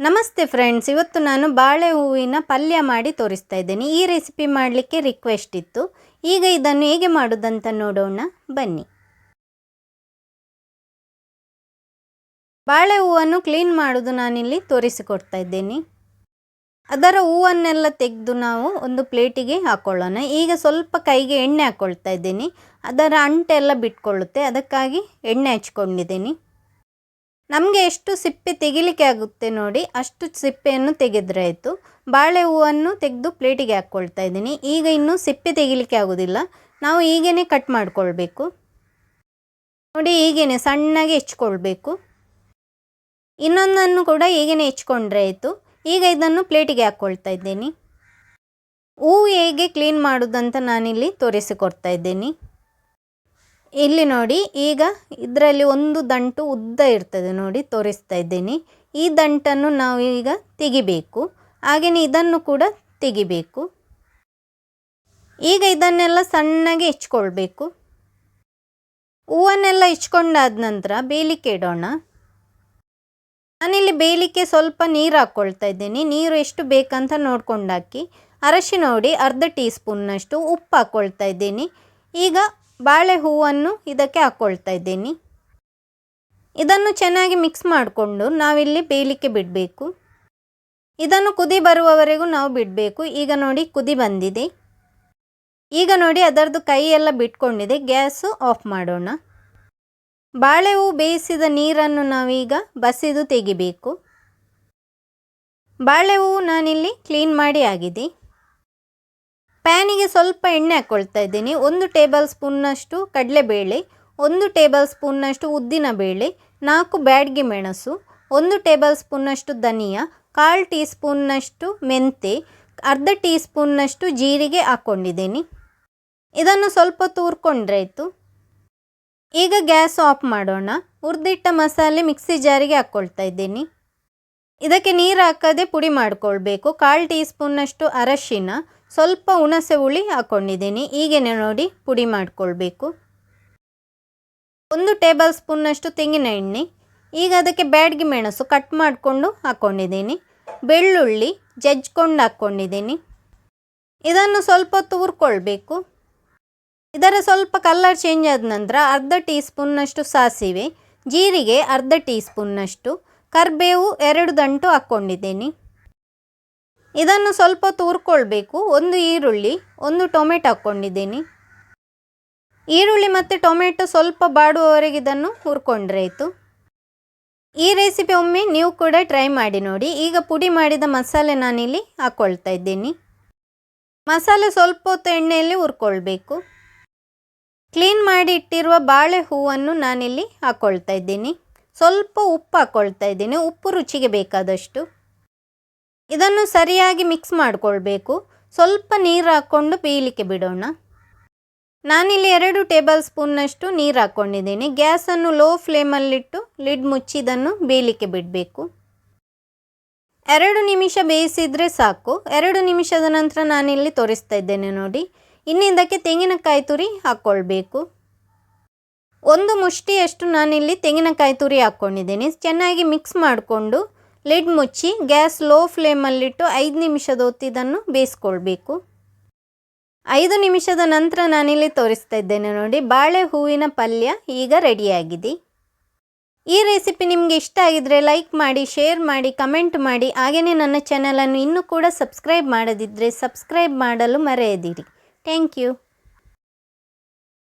ನಮಸ್ತೆ ಫ್ರೆಂಡ್ಸ್, ಇವತ್ತು ನಾನು ಬಾಳೆ ಹೂವಿನ ಪಲ್ಯ ಮಾಡಿ ತೋರಿಸ್ತಾ ಇದ್ದೇನೆ. ಈ ರೆಸಿಪಿ ಮಾಡಲಿಕ್ಕೆ ರಿಕ್ವೆಸ್ಟ್ ಇತ್ತು. ಈಗ ಇದನ್ನು ಹೇಗೆ ಮಾಡೋದಂತ ನೋಡೋಣ ಬನ್ನಿ. ಬಾಳೆ ಹೂವನ್ನು ಕ್ಲೀನ್ ಮಾಡೋದು ನಾನಿಲ್ಲಿ ತೋರಿಸಿಕೊಡ್ತಾ ಇದ್ದೇನೆ. ಅದರ ಹೂವನ್ನೆಲ್ಲ ತೆಗೆದು ನಾವು ಒಂದು ಪ್ಲೇಟಿಗೆ ಹಾಕೊಳ್ಳೋಣ. ಈಗ ಸ್ವಲ್ಪ ಕೈಗೆ ಎಣ್ಣೆ ಹಾಕ್ಕೊಳ್ತಾ ಇದ್ದೀನಿ. ಅದರ ಅಂಟೆಲ್ಲ ಬಿಟ್ಕೊಳ್ಳುತ್ತೆ, ಅದಕ್ಕಾಗಿ ಎಣ್ಣೆ ಹಚ್ಕೊಂಡಿದ್ದೀನಿ. ನಮಗೆ ಎಷ್ಟು ಸಿಪ್ಪೆ ತೆಗಿಲಿಕ್ಕೆ ಆಗುತ್ತೆ ನೋಡಿ, ಅಷ್ಟು ಸಿಪ್ಪೆಯನ್ನು ತೆಗೆದ್ರೆ ಆಯಿತು. ಬಾಳೆ ಹೂವನ್ನು ತೆಗೆದು ಪ್ಲೇಟಿಗೆ ಹಾಕ್ಕೊಳ್ತಾ ಇದ್ದೀನಿ. ಈಗ ಇನ್ನೂ ಸಿಪ್ಪೆ ತೆಗಿಲಿಕ್ಕೆ ಆಗೋದಿಲ್ಲ, ನಾವು ಹೀಗೇ ಕಟ್ ಮಾಡಿಕೊಳ್ಬೇಕು ನೋಡಿ. ಹೀಗೇ ಸಣ್ಣಗೆ ಹೆಚ್ಕೊಳ್ಬೇಕು. ಇನ್ನೊಂದನ್ನು ಕೂಡ ಹೀಗೇ ಹೆಚ್ಕೊಂಡ್ರೆ ಆಯಿತು. ಈಗ ಇದನ್ನು ಪ್ಲೇಟಿಗೆ ಹಾಕ್ಕೊಳ್ತಾ ಇದ್ದೀನಿ. ಹೂವು ಹೇಗೆ ಕ್ಲೀನ್ ಮಾಡೋದಂತ ನಾನಿಲ್ಲಿ ತೋರಿಸಿಕೊಡ್ತಾ ಇದ್ದೀನಿ. ಇಲ್ಲಿ ನೋಡಿ, ಈಗ ಇದರಲ್ಲಿ ಒಂದು ದಂಟು ಉದ್ದ ಇರ್ತದೆ ನೋಡಿ, ತೋರಿಸ್ತಾ ಇದ್ದೀನಿ. ಈ ದಂಟನ್ನು ನಾವು ಈಗ ತೆಗಿಬೇಕು. ಹಾಗೆಯೇ ಇದನ್ನು ಕೂಡ ತೆಗಿಬೇಕು. ಈಗ ಇದನ್ನೆಲ್ಲ ಸಣ್ಣಗೆ ಹೆಚ್ಕೊಳ್ಬೇಕು. ಹೂವನ್ನೆಲ್ಲ ಹೆಚ್ಕೊಂಡಾದ ನಂತರ ಬೇಯಲಿಕ್ಕೆ ಇಡೋಣ. ನಾನಿಲ್ಲಿ ಬೇಯಲಿಕ್ಕೆ ಸ್ವಲ್ಪ ನೀರು ಹಾಕ್ಕೊಳ್ತಾ ಇದ್ದೀನಿ. ನೀರು ಎಷ್ಟು ಬೇಕಂತ ನೋಡ್ಕೊಂಡು ಹಾಕಿ. ಅರಶಿನ ನೋಡಿ ಅರ್ಧ ಟೀ ಸ್ಪೂನ್ನಷ್ಟು ಉಪ್ಪು ಹಾಕ್ಕೊಳ್ತಾ ಇದ್ದೀನಿ. ಈಗ ಬಾಳೆ ಹೂವನ್ನು ಇದಕ್ಕೆ ಹಾಕ್ಕೊಳ್ತಾ ಇದ್ದೀನಿ. ಇದನ್ನು ಚೆನ್ನಾಗಿ ಮಿಕ್ಸ್ ಮಾಡಿಕೊಂಡು ನಾವಿಲ್ಲಿ ಬೇಯಲಿಕ್ಕೆ ಬಿಡಬೇಕು. ಇದನ್ನು ಕುದಿ ಬರುವವರೆಗೂ ನಾವು ಬಿಡಬೇಕು. ಈಗ ನೋಡಿ ಕುದಿ ಬಂದಿದೆ. ಈಗ ನೋಡಿ ಅದರದ್ದು ಕೈಯೆಲ್ಲ ಬಿಟ್ಕೊಂಡಿದೆ. ಗ್ಯಾಸು ಆಫ್ ಮಾಡೋಣ. ಬಾಳೆ ಹೂವು ಬೇಯಿಸಿದ ನೀರನ್ನು ನಾವೀಗ ಬಸಿದು ತೆಗಿಬೇಕು. ಬಾಳೆ ಹೂವು ನಾನಿಲ್ಲಿ ಕ್ಲೀನ್ ಮಾಡಿ ಆಗಿದೆ. ಪ್ಯಾನಿಗೆ ಸ್ವಲ್ಪ ಎಣ್ಣೆ ಹಾಕ್ಕೊಳ್ತಾ ಇದ್ದೀನಿ. 1 ಟೇಬಲ್ ಸ್ಪೂನ್ನಷ್ಟು ಕಡಲೆಬೇಳೆ, 1 ಟೇಬಲ್ ಸ್ಪೂನ್ನಷ್ಟು ಉದ್ದಿನಬೇಳೆ, 4 ಬ್ಯಾಡಗಿ ಮೆಣಸು, 1 ಟೇಬಲ್ ಸ್ಪೂನ್ನಷ್ಟು ಧನಿಯಾ, 1/4 ಟೀ ಸ್ಪೂನ್ನಷ್ಟು ಮೆಂತೆ, ಅರ್ಧ ಟೀ ಸ್ಪೂನ್ನಷ್ಟು ಜೀರಿಗೆ ಹಾಕ್ಕೊಂಡಿದ್ದೀನಿ. ಇದನ್ನು ಸ್ವಲ್ಪ ಹುರ್ಕೊಂಡ್ರೆ ಆಯಿತು. ಈಗ ಗ್ಯಾಸ್ ಆಫ್ ಮಾಡೋಣ. ಹುರಿದಿಟ್ಟ ಮಸಾಲೆ ಮಿಕ್ಸಿ ಜಾರಿಗೆ ಹಾಕ್ಕೊಳ್ತಾ ಇದ್ದೀನಿ. ಇದಕ್ಕೆ ನೀರು ಹಾಕದೆ ಪುಡಿ ಮಾಡಿಕೊಳ್ಬೇಕು. 1/4 ಟೀ ಸ್ಪೂನ್ನಷ್ಟು ಅರಶಿನ, ಸ್ವಲ್ಪ ಹುಣಸೆ ಹುಳಿ ಹಾಕ್ಕೊಂಡಿದ್ದೀನಿ. ಹೀಗೇ ನೋಡಿ ಪುಡಿ ಮಾಡಿಕೊಳ್ಬೇಕು. 1 ಟೇಬಲ್ ಸ್ಪೂನ್ನಷ್ಟು ತೆಂಗಿನ ಎಣ್ಣೆ. ಈಗ ಅದಕ್ಕೆ ಬ್ಯಾಡಗಿ ಮೆಣಸು ಕಟ್ ಮಾಡಿಕೊಂಡು ಹಾಕ್ಕೊಂಡಿದ್ದೀನಿ. ಬೆಳ್ಳುಳ್ಳಿ ಜಜ್ಕೊಂಡು ಹಾಕ್ಕೊಂಡಿದ್ದೀನಿ. ಇದನ್ನು ಸ್ವಲ್ಪ ಹೊತ್ತು ಹುರ್ಕೊಳ್ಬೇಕು. ಇದರ ಸ್ವಲ್ಪ ಕಲರ್ ಚೇಂಜ್ ಆದ ನಂತರ ಅರ್ಧ ಟೀ ಸ್ಪೂನ್ನಷ್ಟು ಸಾಸಿವೆ, ಜೀರಿಗೆ ಅರ್ಧ ಟೀ ಸ್ಪೂನ್ನಷ್ಟು, ಕರಿಬೇವು 2 ದಂಟು ಹಾಕ್ಕೊಂಡಿದ್ದೀನಿ. ಇದನ್ನು ಸ್ವಲ್ಪ ಹೊತ್ತು ಹುರ್ಕೊಳ್ಬೇಕು. 1 ಈರುಳ್ಳಿ, 1 ಟೊಮೆಟೊ ಹಾಕ್ಕೊಂಡಿದ್ದೀನಿ. ಈರುಳ್ಳಿ ಮತ್ತು ಟೊಮೆಟೊ ಸ್ವಲ್ಪ ಬಾಡುವವರೆಗೆ ಇದನ್ನು ಹುರ್ಕೊಂಡ್ರೆ ಆಯಿತು. ಈ ರೆಸಿಪಿ ಒಮ್ಮೆ ನೀವು ಕೂಡ ಟ್ರೈ ಮಾಡಿ ನೋಡಿ. ಈಗ ಪುಡಿ ಮಾಡಿದ ಮಸಾಲೆ ನಾನಿಲ್ಲಿ ಹಾಕ್ಕೊಳ್ತಾ ಇದ್ದೀನಿ. ಮಸಾಲೆ ಸ್ವಲ್ಪ ಹೊತ್ತು ಎಣ್ಣೆಯಲ್ಲಿ ಹುರ್ಕೊಳ್ಬೇಕು. ಕ್ಲೀನ್ ಮಾಡಿ ಇಟ್ಟಿರುವ ಬಾಳೆ ಹೂವನ್ನು ನಾನಿಲ್ಲಿ ಹಾಕ್ಕೊಳ್ತಾ ಇದ್ದೀನಿ. ಸ್ವಲ್ಪ ಉಪ್ಪು ಹಾಕ್ಕೊಳ್ತಾ ಇದ್ದೀನಿ, ಉಪ್ಪು ರುಚಿಗೆ ಬೇಕಾದಷ್ಟು. ಇದನ್ನು ಸರಿಯಾಗಿ ಮಿಕ್ಸ್ ಮಾಡಿಕೊಳ್ಬೇಕು. ಸ್ವಲ್ಪ ನೀರು ಹಾಕ್ಕೊಂಡು ಬೇಯಲಿಕ್ಕೆ ಬಿಡೋಣ. ನಾನಿಲ್ಲಿ 2 ಟೇಬಲ್ ಸ್ಪೂನ್ನಷ್ಟು ನೀರು ಹಾಕ್ಕೊಂಡಿದ್ದೀನಿ. ಗ್ಯಾಸನ್ನು ಲೋ ಫ್ಲೇಮಲ್ಲಿಟ್ಟು ಲಿಡ್ ಮುಚ್ಚಿ ಇದನ್ನು ಬೇಯಲಿಕ್ಕೆ ಬಿಡಬೇಕು. 2 ನಿಮಿಷ ಬೇಯಿಸಿದರೆ ಸಾಕು. 2 ನಿಮಿಷದ ನಂತರ ನಾನಿಲ್ಲಿ ತೋರಿಸ್ತಾ ಇದ್ದೇನೆ ನೋಡಿ. ಇನ್ನು ಇದಕ್ಕೆ ತೆಂಗಿನಕಾಯಿ ತುರಿ ಹಾಕ್ಕೊಳ್ಬೇಕು. 1 ಮುಷ್ಟಿಯಷ್ಟು ನಾನಿಲ್ಲಿ ತೆಂಗಿನಕಾಯಿ ತುರಿ ಹಾಕ್ಕೊಂಡಿದ್ದೀನಿ. ಚೆನ್ನಾಗಿ ಮಿಕ್ಸ್ ಮಾಡಿಕೊಂಡು ಲಿಡ್ ಮುಚ್ಚಿ ಗ್ಯಾಸ್ ಲೋ ಫ್ಲೇಮಲ್ಲಿಟ್ಟು 5 ನಿಮಿಷದ ಹೊತ್ತು ಇದನ್ನು ಬೇಯಿಸ್ಕೊಳ್ಬೇಕು. 5 ನಿಮಿಷದ ನಂತರ ನಾನಿಲ್ಲಿ ತೋರಿಸ್ತಾ ಇದ್ದೇನೆ ನೋಡಿ. ಬಾಳೆ ಹೂವಿನ ಪಲ್ಯ ಈಗ ರೆಡಿಯಾಗಿದೆ. ಈ ರೆಸಿಪಿ ನಿಮಗೆ ಇಷ್ಟ ಆಗಿದ್ದರೆ ಲೈಕ್ ಮಾಡಿ, ಶೇರ್ ಮಾಡಿ, ಕಮೆಂಟ್ ಮಾಡಿ. ಹಾಗೆಯೇ ನನ್ನ ಚಾನಲನ್ನು ಇನ್ನೂ ಕೂಡ ಸಬ್ಸ್ಕ್ರೈಬ್ ಮಾಡದಿದ್ದರೆ ಸಬ್ಸ್ಕ್ರೈಬ್ ಮಾಡಲು ಮರೆಯದಿರಿ. Thank you.